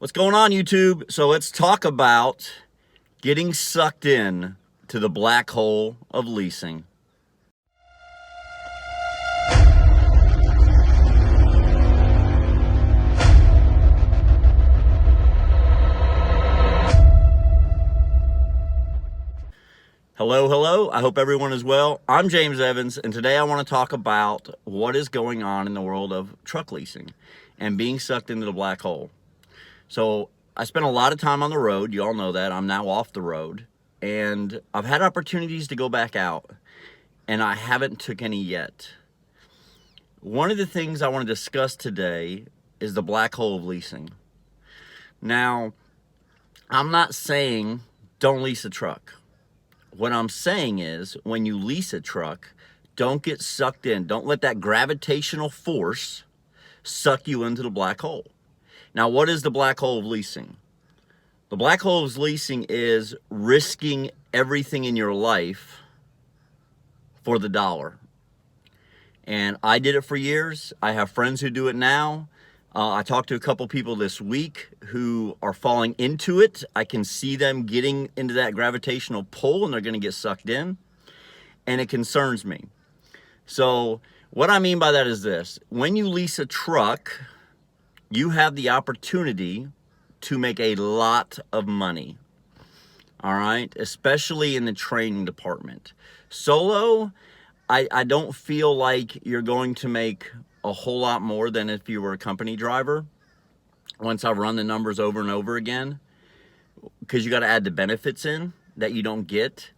What's going on, YouTube? So let's talk about getting sucked in to the black hole of leasing. Hello. I hope everyone is well. I'm James Evans, and today I want to talk about what is going on in the world of truck leasing and being sucked into the black hole. So I spent a lot of time on the road. You all know that. I'm now off the road. And I've had opportunities to go back out, and I haven't took any yet. One of the things I want to discuss today is the black hole of leasing. Now, I'm not saying don't lease a truck. What I'm saying is when you lease a truck, don't get sucked in. Don't let that gravitational force suck you into the black hole. Now, what is the black hole of leasing? The black hole of leasing is risking everything in your life for the dollar. And I did it for years. I have friends who do it now. I talked to a couple people this week who are falling into it. I can see them getting into that gravitational pull and they're going to get sucked in. And it concerns me. So what I mean by that is this. When you lease a truck, you have the opportunity to make a lot of money, all right? Especially in the training department. Solo, I don't feel like you're going to make a whole lot more than if you were a company driver. Once I've run the numbers over and over again, because you got to add the benefits in that you don't get.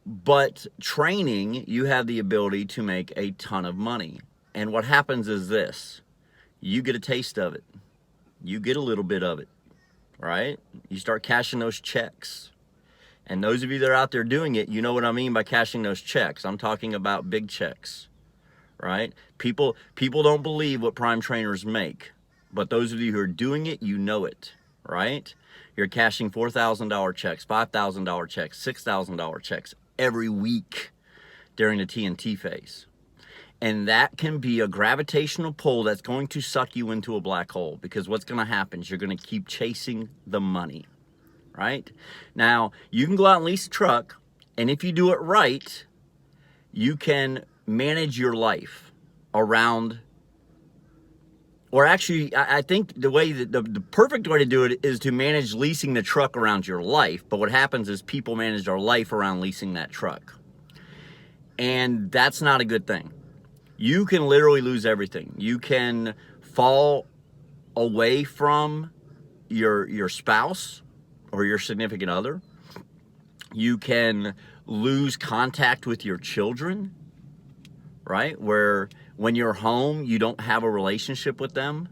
But training, you have the ability to make a ton of money. And what happens is this. You get a taste of it. You get a little bit of it, right? You start cashing those checks. And those of you that are out there doing it, you know what I mean by cashing those checks. I'm talking about big checks, right? People don't believe what prime trainers make. But those of you who are doing it, you know it, right? You're cashing $4,000 checks, $5,000 checks, $6,000 checks every week during the TNT phase. And that can be a gravitational pull that's going to suck you into a black hole, because what's going to happen is you're going to keep chasing the money, right? Now, you can go out and lease a truck, and if you do it right, you can manage your life around, or actually, I think the way that the perfect way to do it is to manage leasing the truck around your life. But what happens is people manage their life around leasing that truck. And that's not a good thing. You can literally lose everything. You can fall away from your spouse or your significant other. You can lose contact with your children, right? Where when you're home, you don't have a relationship with them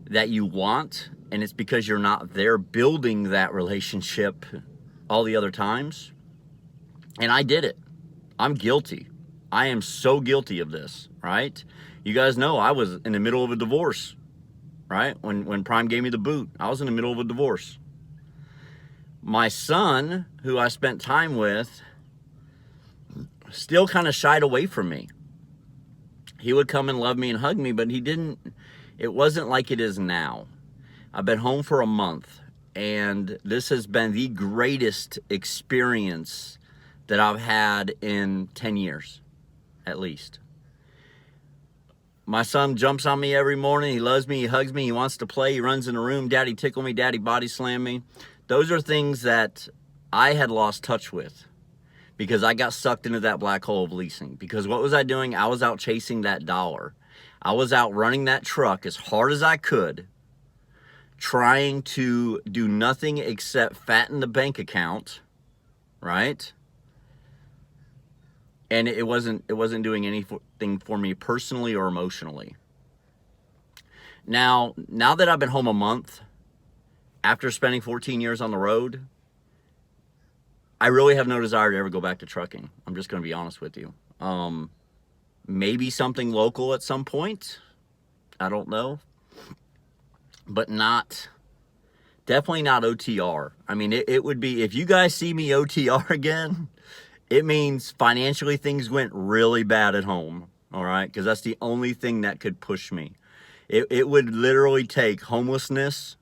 that you want, and it's because you're not there building that relationship all the other times. And I did it. I'm guilty. I am so guilty of this, right? You guys know I was in the middle of a divorce, right? When Prime gave me the boot, I was in the middle of a divorce. My son, who I spent time with, still kind of shied away from me. He would come and love me and hug me, but it wasn't like it is now. I've been home for a month, and this has been the greatest experience that I've had in 10 years. At least. My son jumps on me every morning. He loves me. He hugs me. He wants to play. He runs in the room. Daddy tickle me. Daddy body slam me. Those are things that I had lost touch with because I got sucked into that black hole of leasing. Because what was I doing? I was out chasing that dollar. I was out running that truck as hard as I could, trying to do nothing except fatten the bank account, right? And it wasn't doing anything for me personally or emotionally. Now that I've been home a month, after spending 14 years on the road, I really have no desire to ever go back to trucking. I'm just going to be honest with you. Maybe something local at some point. I don't know. But definitely not OTR. I mean, it would be, if you guys see me OTR again, it means financially things went really bad at home, all right? Because that's the only thing that could push me. It would literally take homelessness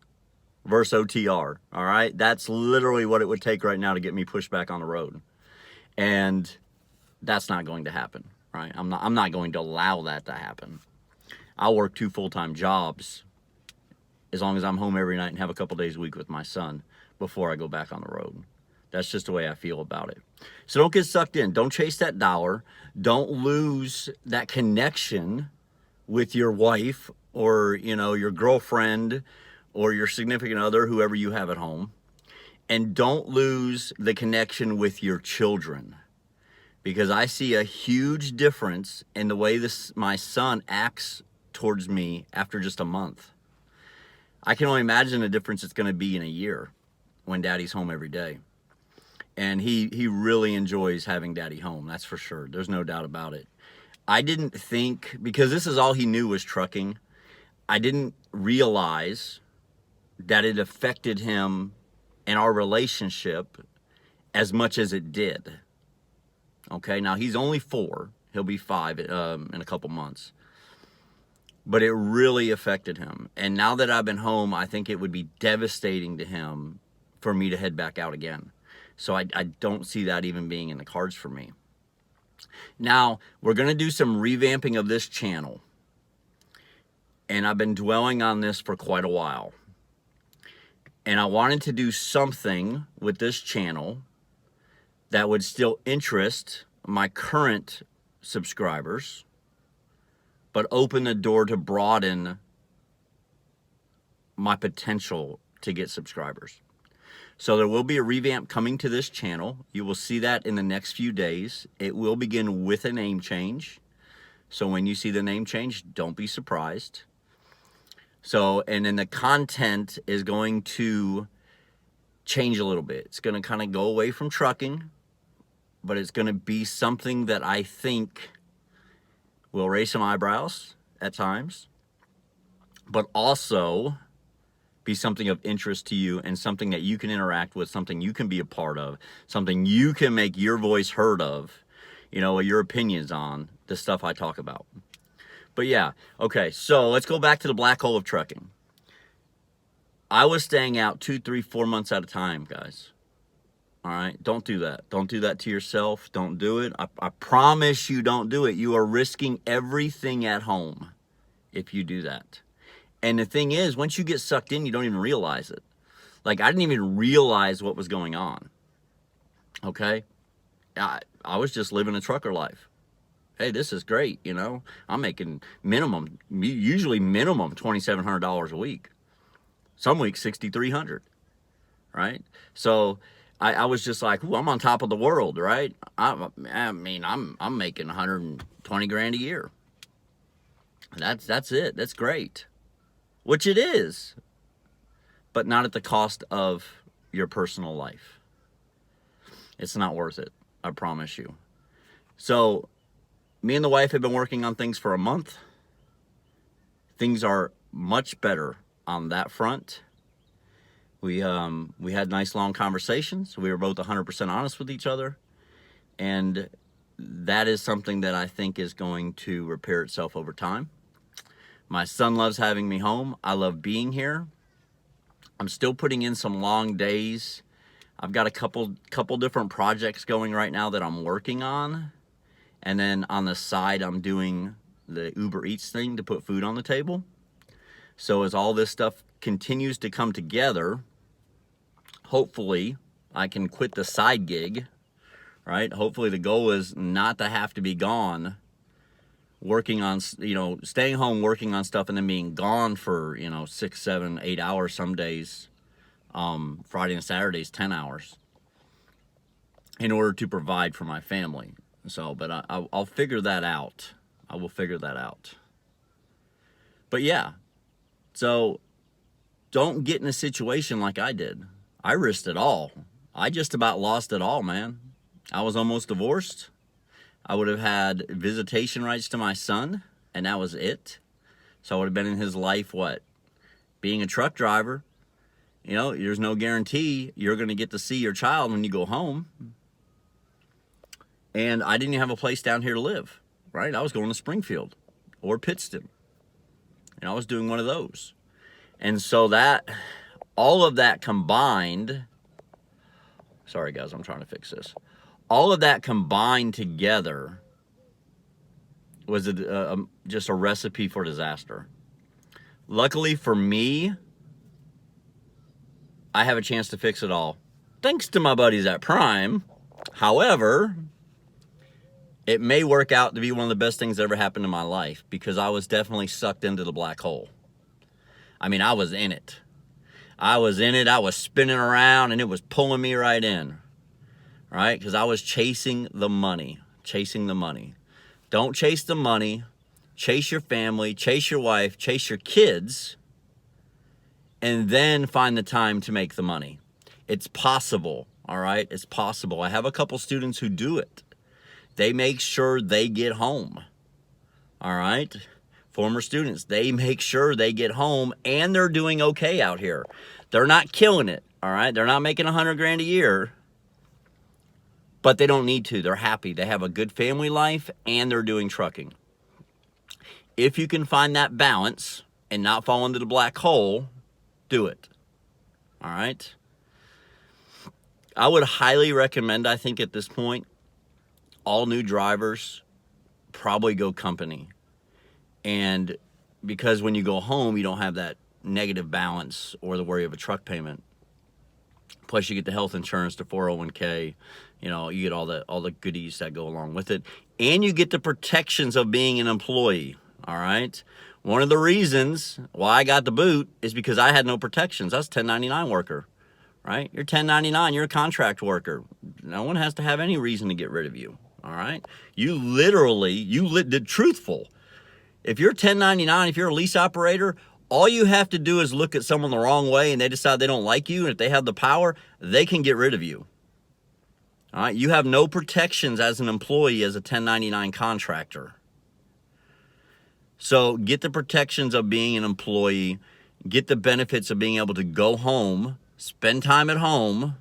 versus OTR. All right, that's literally what it would take right now to get me pushed back on the road, and that's not going to happen. Right? I'm not going to allow that to happen. I'll work 2 full-time jobs as long as I'm home every night and have a couple days a week with my son before I go back on the road. That's just the way I feel about it. So don't get sucked in. Don't chase that dollar. Don't lose that connection with your wife or, your girlfriend or your significant other, whoever you have at home. And don't lose the connection with your children, because I see a huge difference in the way my son acts towards me after just a month. I can only imagine the difference it's going to be in a year when daddy's home every day. And he really enjoys having daddy home, that's for sure. There's no doubt about it. I didn't think, because this is all he knew was trucking, I didn't realize that it affected him and our relationship as much as it did. Okay, now he's only 4. He'll be 5 in a couple months. But it really affected him. And now that I've been home, I think it would be devastating to him for me to head back out again. So I don't see that even being in the cards for me. Now, we're going to do some revamping of this channel. And I've been dwelling on this for quite a while. And I wanted to do something with this channel that would still interest my current subscribers, but open the door to broaden my potential to get subscribers. So there will be a revamp coming to this channel. You will see that in the next few days. It will begin with a name change. So when you see the name change, don't be surprised. So, and then the content is going to change a little bit. It's going to kind of go away from trucking, but it's going to be something that I think will raise some eyebrows at times, but also be something of interest to you and something that you can interact with, something you can be a part of, something you can make your voice heard of, your opinions on the stuff I talk about. But yeah, okay, so let's go back to the black hole of trucking. I was staying out 2, 3, 4 months at a time, guys. All right, don't do that. Don't do that to yourself. Don't do it. I promise you, don't do it. You are risking everything at home if you do that. And the thing is, once you get sucked in, you don't even realize it. Like, I didn't even realize what was going on. Okay? I was just living a trucker life. Hey, this is great, I'm making usually minimum $2,700 a week. Some weeks, $6,300, right? So I was just like, ooh, I'm on top of the world, right? I'm making 120 grand a year. That's it. That's great. Which it is, but not at the cost of your personal life. It's not worth it, I promise you. So me and the wife have been working on things for a month. Things are much better on that front. We had nice long conversations. We were both 100% honest with each other. And that is something that I think is going to repair itself over time. My son loves having me home. I love being here. I'm still putting in some long days. I've got a couple different projects going right now that I'm working on. And then on the side, I'm doing the Uber Eats thing to put food on the table. So as all this stuff continues to come together, hopefully I can quit the side gig, right? Hopefully the goal is not to have to be gone working on, staying home working on stuff and then being gone for, 6, 7, 8 hours some days, Friday and Saturdays, 10 hours in order to provide for my family. So, but I'll figure that out. I will figure that out. But yeah, so don't get in a situation like I did. I risked it all. I just about lost it all, man. I was almost divorced. I would have had visitation rights to my son, and that was it. So I would have been in his life, being a truck driver. There's no guarantee you're going to get to see your child when you go home. And I didn't even have a place down here to live, right? I was going to Springfield or Pittston. and I was doing one of those. And so all of that combined, sorry guys, I'm trying to fix this. All of that combined together was just a recipe for disaster. Luckily for me, I have a chance to fix it all, thanks to my buddies at Prime. However, it may work out to be one of the best things that ever happened in my life, because I was definitely sucked into the black hole. I mean, I was in it. I was spinning around, and it was pulling me right in, right? Because I was chasing the money. Don't chase the money. Chase your family, chase your wife, chase your kids, and then find the time to make the money. It's possible, all right? It's possible. I have a couple students who do it. They make sure they get home, all right? Former students, they make sure they get home, and they're doing okay out here. They're not killing it, all right? They're not making $100,000 a year, but they don't need to. They're happy. They have a good family life, and they're doing trucking. If you can find that balance and not fall into the black hole, do it, all right? I would highly recommend, I think at this point, all new drivers probably go company. And because when you go home, you don't have that negative balance or the worry of a truck payment. Plus you get the health insurance, the 401k, you get all the goodies that go along with it. And you get the protections of being an employee, all right? One of the reasons why I got the boot is because I had no protections. I was a 1099 worker, right? You're 1099, you're a contract worker. No one has to have any reason to get rid of you, all right? Truthful. If you're 1099, if you're a lease operator, all you have to do is look at someone the wrong way and they decide they don't like you, and if they have the power, they can get rid of you. All right? You have no protections as an employee, as a 1099 contractor. So get the protections of being an employee, get the benefits of being able to go home, spend time at home,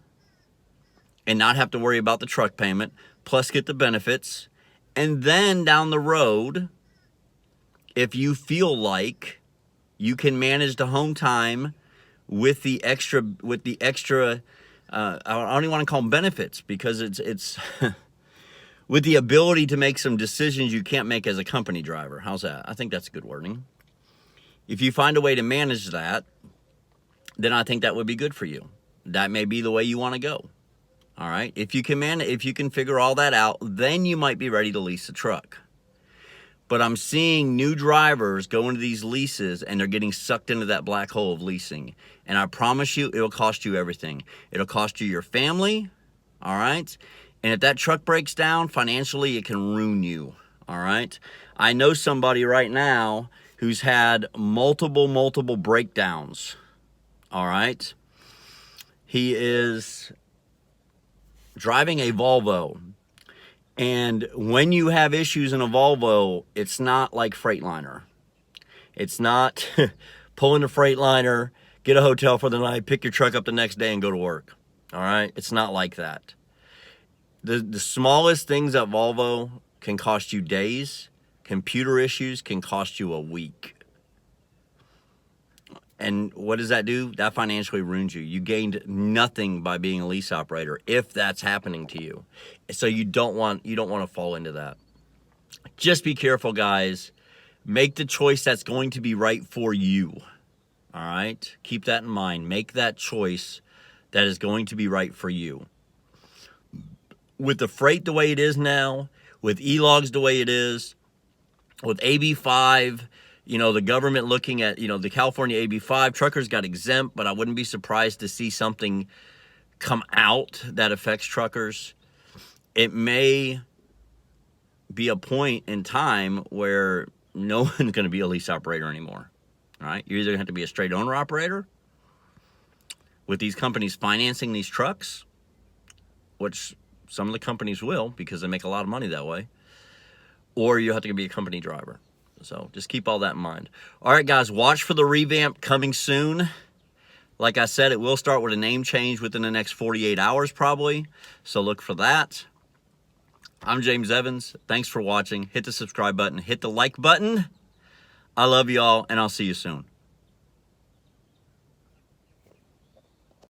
and not have to worry about the truck payment, plus get the benefits. And then down the road, if you feel like you can manage the home time with the extra, I don't even want to call them benefits, because it's with the ability to make some decisions you can't make as a company driver. How's that? I think that's good wording. If you find a way to manage that, then I think that would be good for you. That may be the way you want to go. All right. If you can figure all that out, then you might be ready to lease a truck. But I'm seeing new drivers go into these leases and they're getting sucked into that black hole of leasing. And I promise you, it'll cost you everything. It'll cost you your family. All right. And if that truck breaks down financially, it can ruin you. All right. I know somebody right now who's had multiple breakdowns. All right. He is driving a Volvo. And when you have issues in a Volvo, it's not like Freightliner. It's not pulling a Freightliner, get a hotel for the night, pick your truck up the next day and go to work. All right. It's not like that. The smallest things at Volvo can cost you days. Computer issues can cost you a week. And what does that do? That financially ruins you. You gained nothing by being a lease operator if that's happening to you. So you don't want to fall into that. Just be careful, guys. Make the choice that's going to be right for you. All right? Keep that in mind. Make that choice that is going to be right for you. With the freight the way it is now, with e-logs the way it is, with AB5, the government looking at, the California AB5, truckers got exempt, but I wouldn't be surprised to see something come out that affects truckers. It may be a point in time where no one's going to be a lease operator anymore. All right? You're either going to have to be a straight owner operator with these companies financing these trucks, which some of the companies will because they make a lot of money that way, or you have to be a company driver. So just keep all that in mind. All right, guys, watch for the revamp coming soon. Like I said, it will start with a name change within the next 48 hours probably. So look for that. I'm James Evans. Thanks for watching. Hit the subscribe button. Hit the like button. I love y'all, and I'll see you soon.